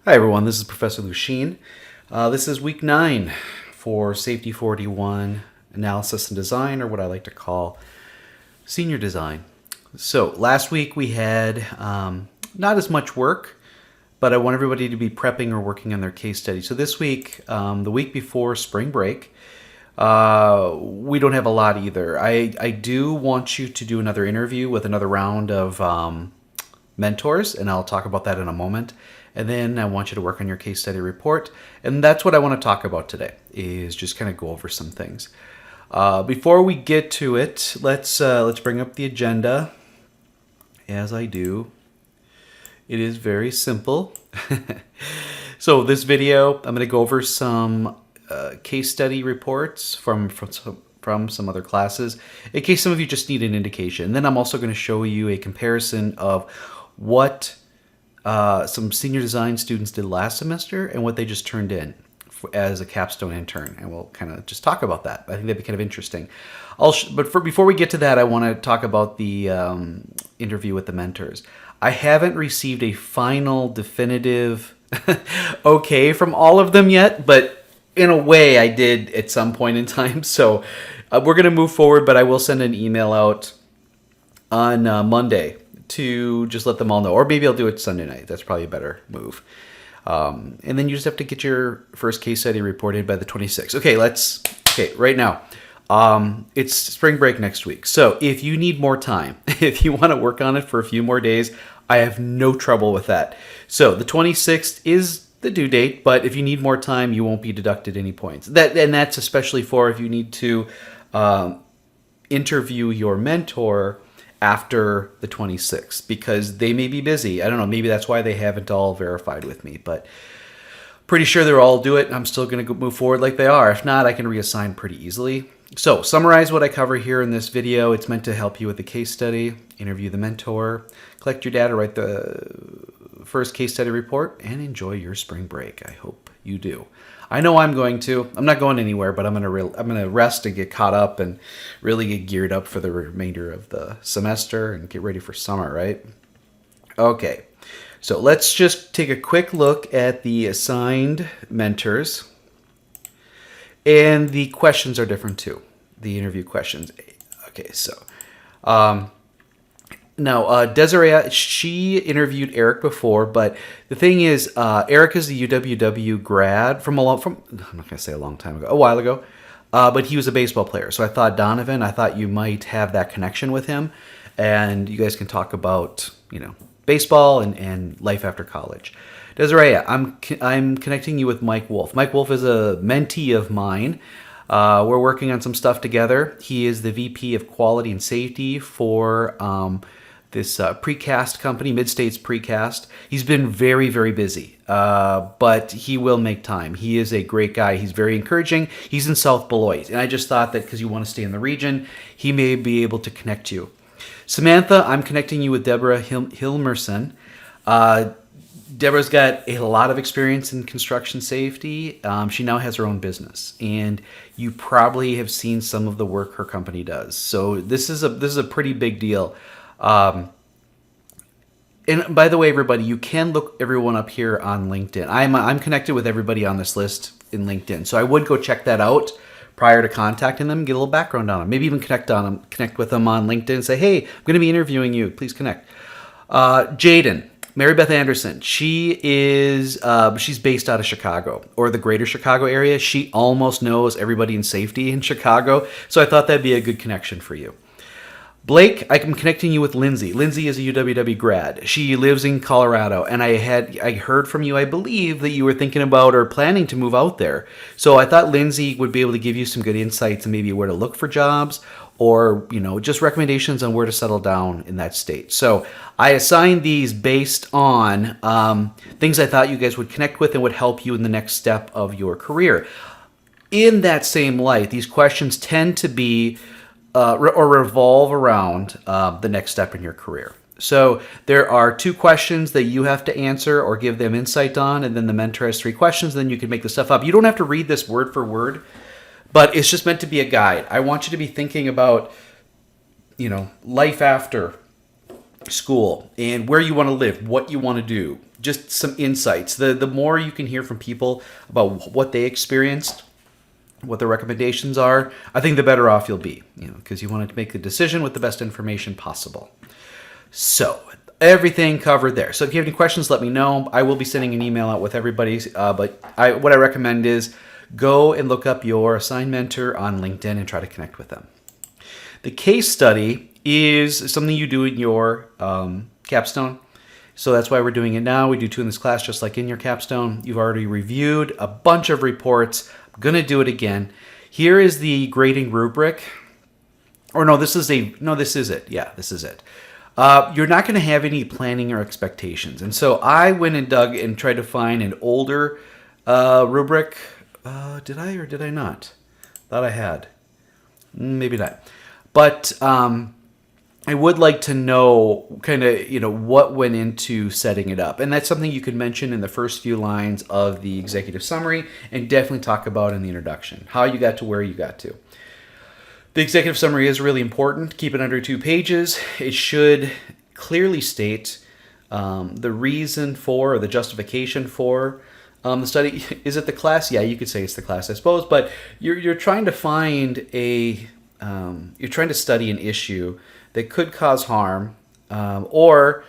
Hi everyone, this is Professor Lucien. This is week 9 for Safety 41 Analysis and Design, or what I like to call Senior Design. So last week we had not as much work, but I want everybody to be prepping or working on their case study. So this week, the week before spring break, we don't have a lot either. I do want you to do another interview with another round of mentors, and I'll talk about that in a moment. And then I want you to work on your case study report. And that's what I want to talk about today, is just kind of go over some things. Before we get to it, let's bring up the agenda. As I do, it is very simple. So this video, I'm going to go over some case study reports from some other classes, in case some of you just need an indication. And then I'm also going to show you a comparison of what some senior design students did last semester and what they just turned in as a capstone intern, and we'll kind of just talk about that. I think that'd be kind of interesting. Before we get to that, I want to talk about the interview with the mentors. I haven't received a final definitive okay from all of them yet, but in a way I did at some point in time. So we're going to move forward, but I will send an email out on Monday to just let them all know, or maybe I'll do it Sunday night. That's probably a better move. And then you just have to get your first case study reported by the 26th. Okay, right now, it's spring break next week. So if you need more time, if you want to work on it for a few more days, I have no trouble with that. So the 26th is the due date, but if you need more time, you won't be deducted any points. That's especially for if you need to interview your mentor after the 26th, because they may be busy. I don't know, maybe that's why they haven't all verified with me, but pretty sure they'll all do it. I'm still going to move forward like they are. If not, I can reassign pretty easily. So summarize what I cover here in this video. It's meant to help you with the case study, interview the mentor, collect your data, write the first case study report, and enjoy your spring break. I hope you do. I know I'm going to. I'm not going anywhere, but I'm gonna rest and get caught up and really get geared up for the remainder of the semester and get ready for summer, right? Okay, so let's just take a quick look at the assigned mentors. And the questions are different too, the interview questions. Okay, so now, Desiree, she interviewed Eric before, but the thing is, Eric is a UWW grad I'm not going to say a long time ago, a while ago, but he was a baseball player. So I thought you might have that connection with him, and you guys can talk about, baseball and life after college. Desiree, I'm connecting you with Mike Wolf. Mike Wolf is a mentee of mine. We're working on some stuff together. He is the VP of Quality and Safety for this precast company, Mid-States Precast. He's been very, very busy, but he will make time. He is a great guy. He's very encouraging. He's in South Beloit, and I just thought that because you want to stay in the region, he may be able to connect you. Samantha, I'm connecting you with Deborah Hilmerson. Deborah's got a lot of experience in construction safety. She now has her own business, and you probably have seen some of the work her company does. So this is a pretty big deal. And by the way, everybody, you can look everyone up here on LinkedIn. I'm connected with everybody on this list in LinkedIn, so I would go check that out prior to contacting them, get a little background on them, maybe even connect with them on LinkedIn and say, hey, I'm going to be interviewing you. Please connect. Jaden. Mary Beth Anderson, she is she's based out of Chicago, or the greater Chicago area. She almost knows everybody in safety in Chicago, so I thought that'd be a good connection for you. Blake, I'm connecting you with Lindsay. Lindsay is a UWW grad. She lives in Colorado, and I heard from you, I believe, that you were thinking about or planning to move out there. So I thought Lindsay would be able to give you some good insights and maybe where to look for jobs, or just recommendations on where to settle down in that state. So I assigned these based on things I thought you guys would connect with and would help you in the next step of your career. In that same light, these questions tend to be or revolve around the next step in your career. So there are 2 questions that you have to answer or give them insight on, and then the mentor has 3 questions, and then you can make the stuff up. You don't have to read this word for word, but it's just meant to be a guide. I want you to be thinking about, life after school and where you want to live, what you want to do, just some insights. The more you can hear from people about what they experienced, what their recommendations are, I think the better off you'll be, because you want to make the decision with the best information possible. So everything covered there. So if you have any questions, let me know. I will be sending an email out with everybody's, but what I recommend is go and look up your assigned mentor on LinkedIn and try to connect with them. The case study is something you do in your capstone. So that's why we're doing it now. We do 2 in this class, just like in your capstone. You've already reviewed a bunch of reports. I'm going to do it again. Here is the grading rubric. Or no, this is it. Yeah, this is it. You're not going to have any planning or expectations. And so I went and dug and tried to find an older rubric. Did I or did I not? Thought I had. Maybe not. But I would like to know kind of, what went into setting it up. And that's something you could mention in the first few lines of the executive summary and definitely talk about in the introduction, how you got to where you got to. The executive summary is really important. Keep it under 2 pages. It should clearly state the reason for or the justification for the study. Is it the class? Yeah, you could say it's the class, I suppose. But you're trying to find you're trying to study an issue that could cause harm or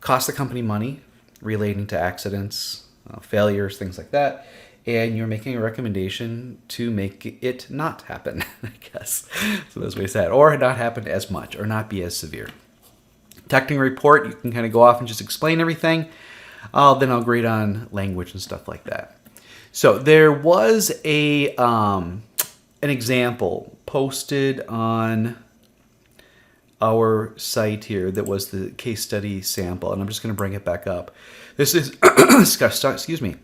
cost the company money relating to accidents, failures, things like that. And you're making a recommendation to make it not happen, I guess. So that's what he said. Or not happen as much or not be as severe. Technical report, you can kind of go off and just explain everything. Then I'll grade on language and stuff like that. So there was an example posted on our site here that was the case study sample, and I'm just going to bring it back up. This is, excuse me,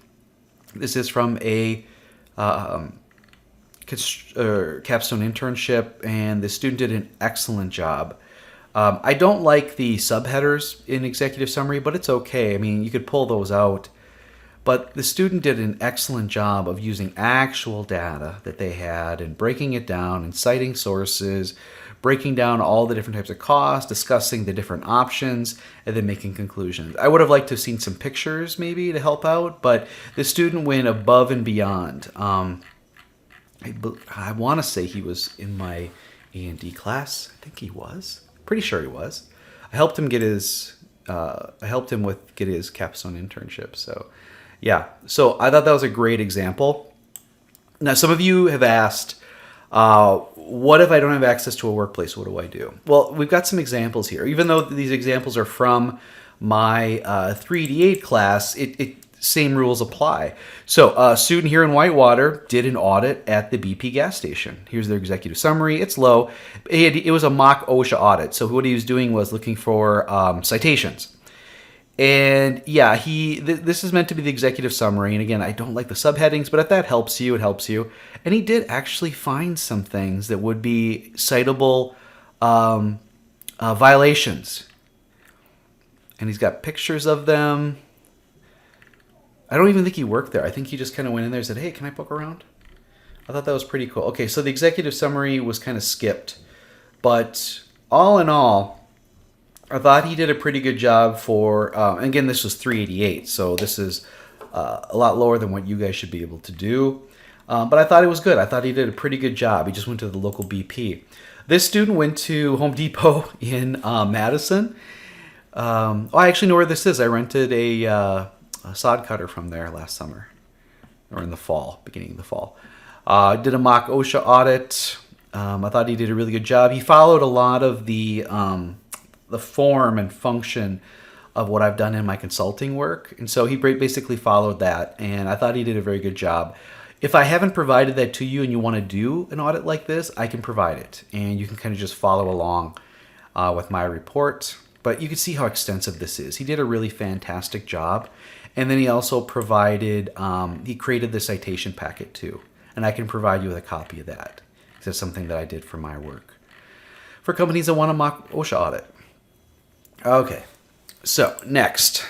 this is from a capstone internship, and the student did an excellent job. I don't like the subheaders in executive summary, but it's okay. I mean, you could pull those out. But the student did an excellent job of using actual data that they had and breaking it down and citing sources, breaking down all the different types of costs, discussing the different options, and then making conclusions. I would have liked to have seen some pictures maybe to help out, but the student went above and beyond. I want to say he was in my A&D class. I think he was. Pretty sure he was. I helped him get his capstone internship. So, yeah. So I thought that was a great example. Now, some of you have asked, what if I don't have access to a workplace? What do I do? Well, we've got some examples here. Even though these examples are from my 388 class, same rules apply. So a student here in Whitewater did an audit at the BP gas station. Here's their executive summary. It's low. It was a mock OSHA audit. So what he was doing was looking for citations. And yeah, this is meant to be the executive summary. And again, I don't like the subheadings, but if that helps you, it helps you. And he did actually find some things that would be citable violations. And he's got pictures of them. I don't even think he worked there. I think he just kind of went in there and said, hey, can I poke around? I thought that was pretty cool. Okay, so the executive summary was kind of skipped. But all in all, I thought he did a pretty good job for, again, this was 388, so this is a lot lower than what you guys should be able to do. But I thought it was good. I thought he did a pretty good job. He just went to the local BP. This student went to Home Depot in Madison. I actually know where this is. I rented a sod cutter from there last summer, or in the fall, beginning of the fall. Did a mock OSHA audit. I thought he did a really good job. He followed a lot of the form and function of what I've done in my consulting work. And so he basically followed that, and I thought he did a very good job. If I haven't provided that to you and you want to do an audit like this, I can provide it, and you can kind of just follow along with my report. But you can see how extensive this is. He did a really fantastic job. And then he also provided, he created the citation packet too. And I can provide you with a copy of that. That's something that I did for my work. For companies that want a mock OSHA audit. Okay, so next,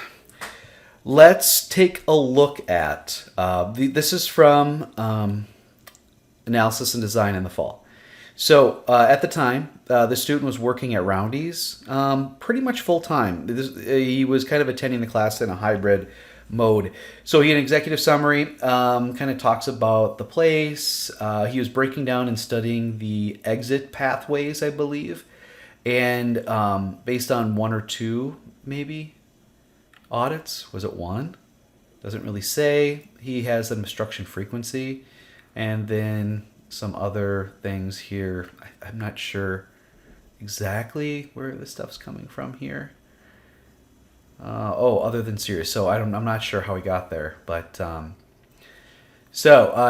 let's take a look at, this is from Analysis and Design in the fall. So at the time, the student was working at Roundy's pretty much full time. He was kind of attending the class in a hybrid mode. So he had an executive summary, kind of talks about the place. He was breaking down and studying the exit pathways, I believe, and based on one or two maybe audits. Was it one? Doesn't really say. He has an obstruction frequency, and then some other things here. I'm not sure exactly where this stuff's coming from here. Other than serious. So I'm not sure how he got there, but he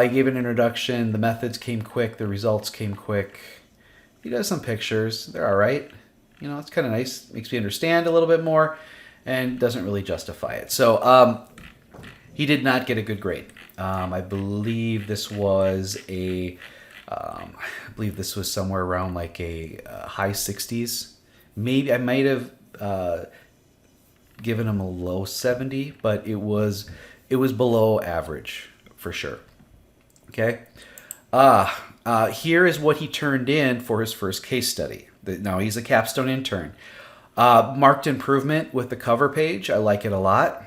gave an introduction. The methods came quick. The results came quick. He does some pictures. They're all right. It's kind of nice. Makes me understand a little bit more, and doesn't really justify it. So he did not get a good grade. I believe this was somewhere around like a high 60s. Maybe I might have given him a low 70, but it was below average for sure. Okay. Here is what he turned in for his first case study. Now he's a capstone intern. Marked improvement with the cover page. I like it a lot.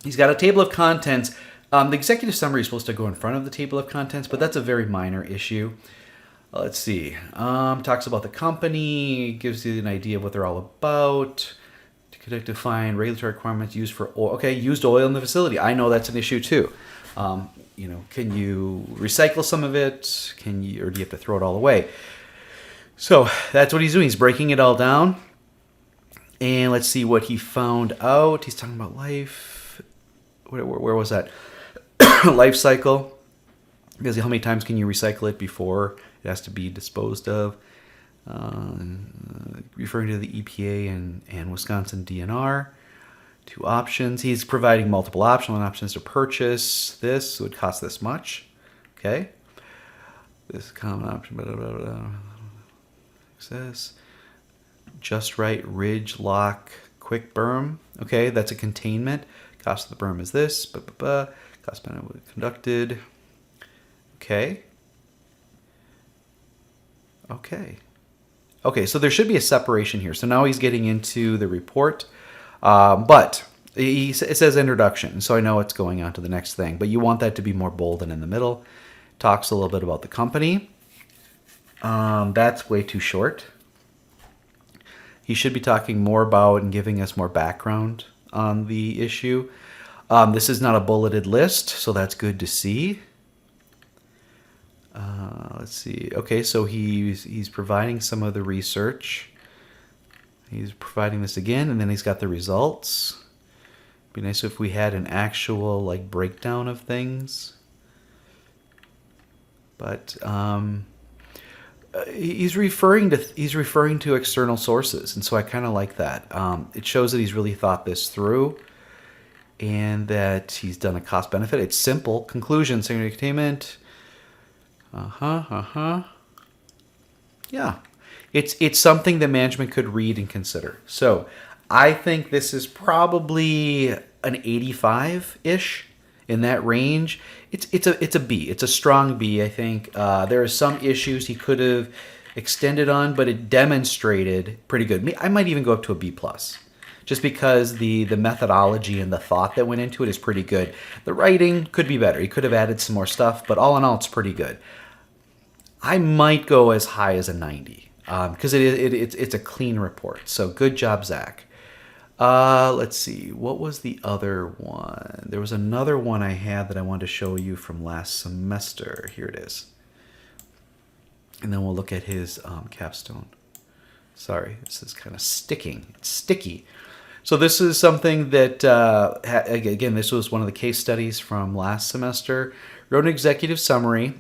He's got a table of contents. The executive summary is supposed to go in front of the table of contents, but that's a very minor issue. Let's see. Talks about the company, gives you an idea of what they're all about. To define regulatory requirements used for oil. Okay, used oil in the facility. I know that's an issue too. Can you recycle some of it? Or do you have to throw it all away? So that's what he's doing. He's breaking it all down. And let's see what he found out. He's talking about life. Where was that? Life cycle. Because how many times can you recycle it before it has to be disposed of? Referring to the EPA and Wisconsin DNR. 2 options. He's providing multiple options. One option is to purchase this. It would cost this much. Okay. This common option. Blah, blah, blah, blah. Access. Just right ridge lock quick berm. Okay, that's a containment. Cost of the berm is this. Cost benefit conducted. Okay. Okay, so there should be a separation here. So now he's getting into the report. But it says introduction, so I know it's going on to the next thing. But you want that to be more bold and in the middle. Talks a little bit about the company. That's way too short. He should be talking more about and giving us more background on the issue. This is not a bulleted list, so that's good to see. Let's see. Okay, so he's providing some of the research. He's providing this again, and then he's got the results. Be nice if we had an actual breakdown of things. But he's referring to external sources, and so I kind of like that. It shows that he's really thought this through, and that he's done a cost benefit. It's simple. Conclusion: secondary containment. Yeah, it's something that management could read and consider. So I think this is probably an 85-ish, in that range. It's a B. It's a strong B, I think. There are some issues he could have extended on, but it demonstrated pretty good. I might even go up to a B+, just because the methodology and the thought that went into it is pretty good. The writing could be better. He could have added some more stuff, but all in all, it's pretty good. I might go as high as a 90, because it's a clean report. So good job, Zach. Let's see. What was the other one? There was another one I had that I wanted to show you from last semester. Here it is. And then we'll look at his capstone. Sorry, this is kind of sticking. It's sticky. So this is something that, again, this was one of the case studies from last semester. Wrote an executive summary.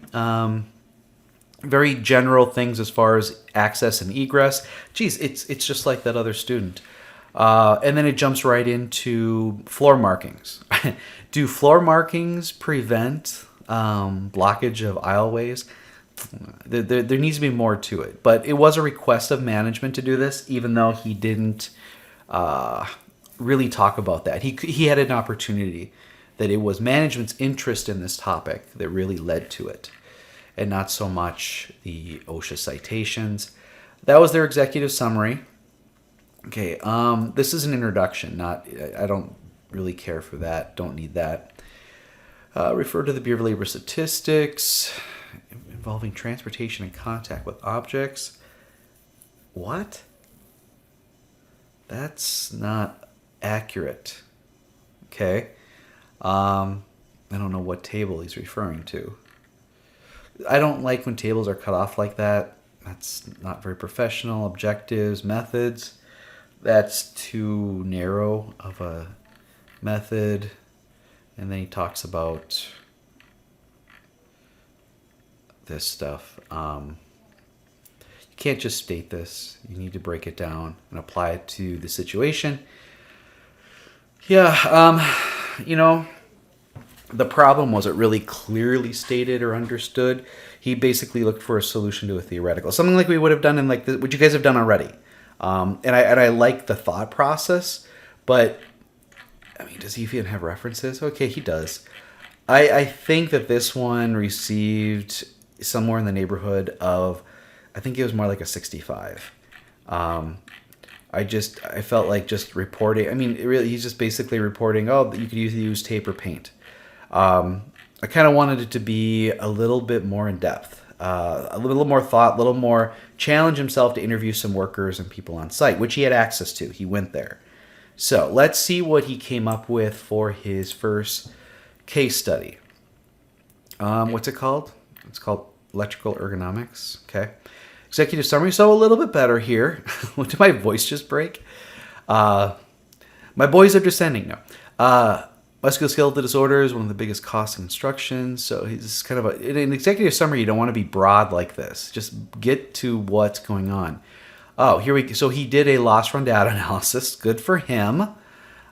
Very general things as far as access and egress. Geez, it's just like that other student. And then it jumps right into floor markings. Do floor markings prevent blockage of aisleways? There needs to be more to it. But it was a request of management to do this, even though he didn't really talk about that. He had an opportunity that it was management's interest in this topic that really led to it. and not so much the OSHA citations. That was their executive summary. Okay, this is an introduction. I don't really care for that. Don't need that. Refer to the Bureau of Labor Statistics involving transportation and contact with objects. What? That's not accurate. Okay. I don't know what table he's referring to. I don't like when tables are cut off like that. That's not very professional. Objectives, methods. That's too narrow of a method. And then he talks about this stuff. You can't just state this. You need to break it down and apply it to the situation. Yeah, the problem wasn't really clearly stated or understood. He basically looked for a solution to a theoretical, something like we would have done in like what you guys have done already. And I like the thought process, but I mean, does he even have references? Okay, he does. I think that this one received somewhere in the neighborhood of, I think it was more like a 65. I felt like just reporting. I mean, he's just basically reporting, oh, you could use tape or paint. I kind of wanted it to be a little bit more in depth, a little more thought, a little more challenge himself to interview some workers and people on site, which he had access to. He went there. So let's see what he came up with for his first case study. What's it called? It's called Electrical Ergonomics. Okay. Executive summary. So a little bit better here. Did my voice just break? My boys are descending now. Musculoskeletal disorder is one of the biggest costs in construction. So he's kind of in an executive summary, you don't want to be broad like this. Just get to what's going on. Oh, here we go. So he did a loss run data analysis. Good for him.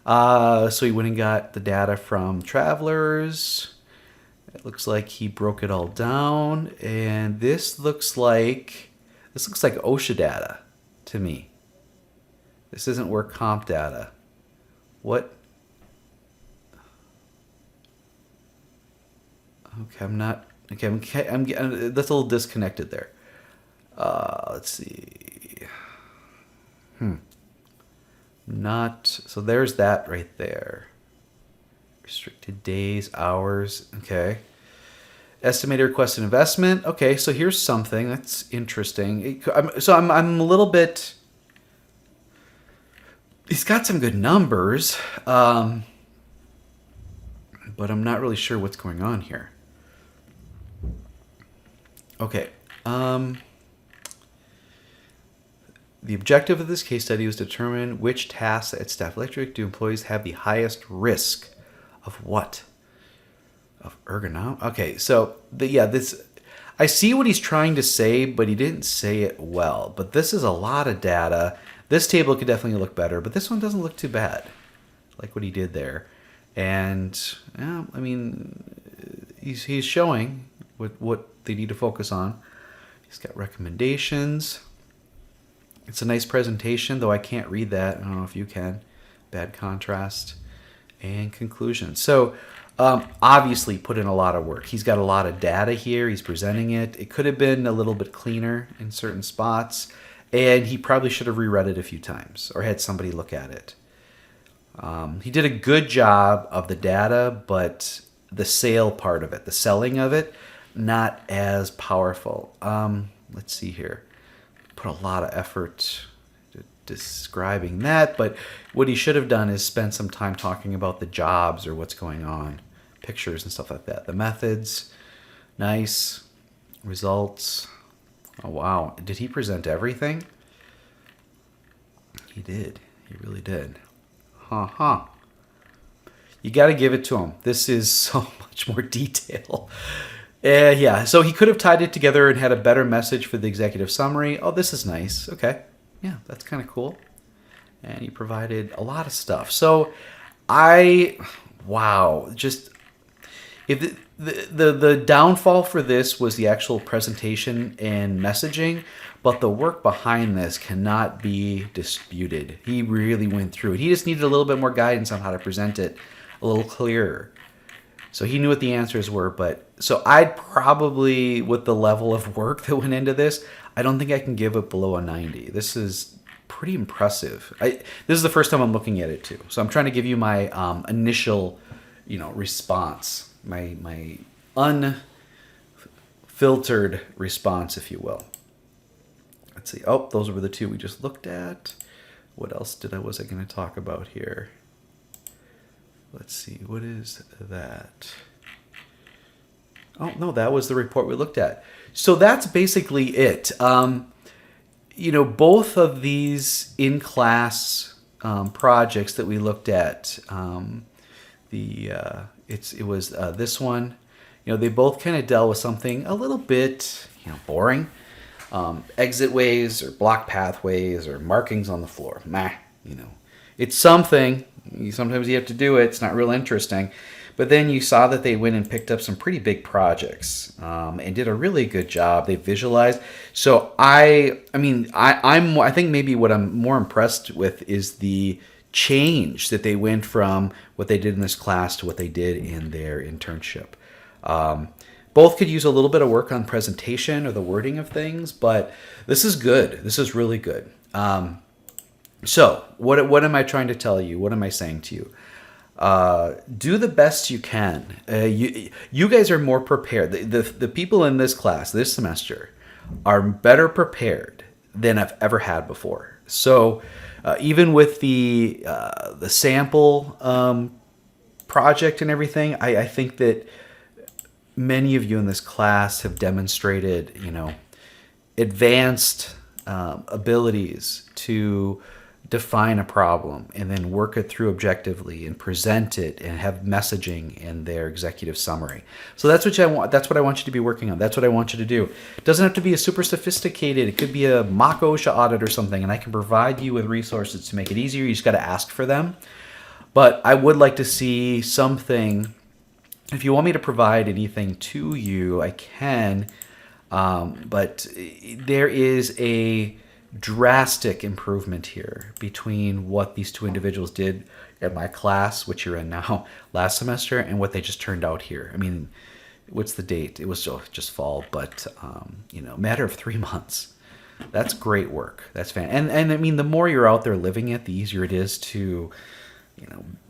So he went and got the data from travelers. It looks like he broke it all down. And this looks like OSHA data to me. This isn't work comp data. What? Okay, I'm not. Okay, I'm that's a little disconnected there. Let's see. Not so. There's that right there. Restricted days, hours. Okay. Estimated requested investment. Okay, so here's something that's interesting. I'm a little bit. He's got some good numbers, but I'm not really sure what's going on here. Okay. The objective of this case study was to determine which tasks at Staff Electric do employees have the highest risk of what? Of ergonomics? Okay, so this, I see what he's trying to say, but he didn't say it well. But this is a lot of data. This table could definitely look better, but this one doesn't look too bad. Like what he did there. And, yeah, I mean, he's showing what they need to focus on. He's got recommendations. It's a nice presentation, though I can't read that. I don't know if you can. Bad contrast. And conclusion. So, obviously put in a lot of work. He's got a lot of data here. He's presenting it. It could have been a little bit cleaner in certain spots. And he probably should have reread it a few times or had somebody look at it. He did a good job of the data, but the sale part of it, the selling of it, not as powerful. Let's see here. Put a lot of effort describing that, but what he should have done is spend some time talking about the jobs or what's going on, pictures and stuff like that. The methods, nice. Results. Oh, wow. Did he present everything? He did. He really did. You got to give it to him. This is so much more detail. Yeah, so he could have tied it together and had a better message for the executive summary. Oh, this is nice. Okay. Yeah, that's kind of cool. And he provided a lot of stuff. So just if the downfall for this was the actual presentation and messaging, but the work behind this cannot be disputed. He really went through it. He just needed a little bit more guidance on how to present it a little clearer. So he knew what the answers were, but so I'd probably, with the level of work that went into this, I don't think I can give it below a 90. This is pretty impressive. This is the first time I'm looking at it too. So I'm trying to give you my initial, response, my unfiltered response, if you will. Let's see. Oh, those were the two we just looked at. What else was I going to talk about here? Let's see. What is that? Oh, no, that was the report we looked at. So that's basically it. Both of these in-class projects that we looked at, it was this one. They both kind of dealt with something a little bit, boring. Exit ways or block pathways or markings on the floor. It's something. Sometimes you have to do it. It's not real interesting. But then you saw that they went and picked up some pretty big projects and did a really good job. They visualized. So I think maybe what I'm more impressed with is the change that they went from what they did in this class to what they did in their internship. Both could use a little bit of work on presentation or the wording of things, but this is good. This is really good. So what am I trying to tell you? What am I saying to you? Do the best you can. You guys are more prepared. The people in this class this semester are better prepared than I've ever had before. So even with the sample project and everything, I think that many of you in this class have demonstrated, advanced abilities to define a problem and then work it through objectively and present it and have messaging in their executive summary. So that's what I want. That's what I want you to be working on. That's what I want you to do. It doesn't have to be a super sophisticated. It could be a mock OSHA audit or something, and I can provide you with resources to make it easier. You just got to ask for them. But I would like to see something. If you want me to provide anything to you, I can. But there is a drastic improvement here between what these two individuals did at my class, which you're in now, last semester, and what they just turned out here. I mean, what's the date? It was just fall, but matter of 3 months. That's great work. That's fantastic. And I mean, the more you're out there living it, the easier it is to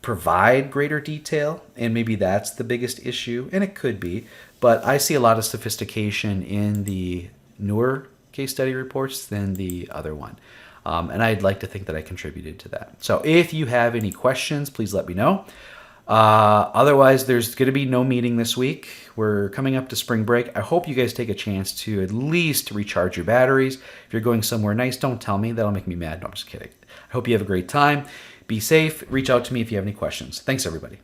provide greater detail, and maybe that's the biggest issue, and it could be. But I see a lot of sophistication in the newer case study reports than the other one. And I'd like to think that I contributed to that. So if you have any questions, please let me know. Otherwise, there's going to be no meeting this week. We're coming up to spring break. I hope you guys take a chance to at least recharge your batteries. If you're going somewhere nice, don't tell me. That'll make me mad. No, I'm just kidding. I hope you have a great time. Be safe. Reach out to me if you have any questions. Thanks, everybody.